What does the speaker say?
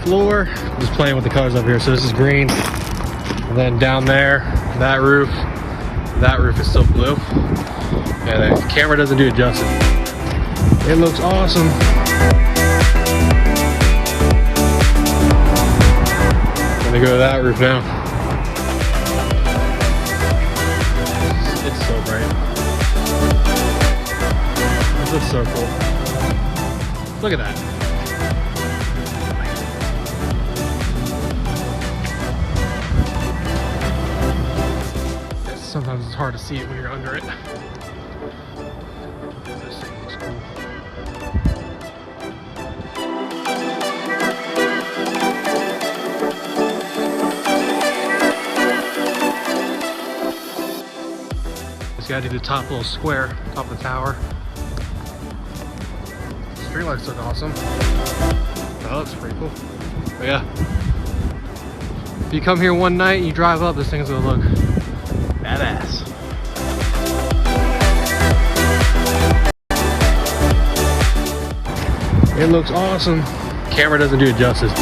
floor. I'm just playing with the colors up here. So this is green. And then down there, that roof is still blue. Yeah, the camera doesn't do it justice. It looks awesome. I'm gonna go to that roof now. It's so bright. This looks so cool. Look at that. Sometimes it's hard to see it when you're under it. This thing looks cool. Just gotta do the top little square, top of the tower. Street lights look awesome. That looks pretty cool. But yeah, if you come here one night and you drive up, this thing's gonna look badass. It looks awesome. Camera doesn't do it justice.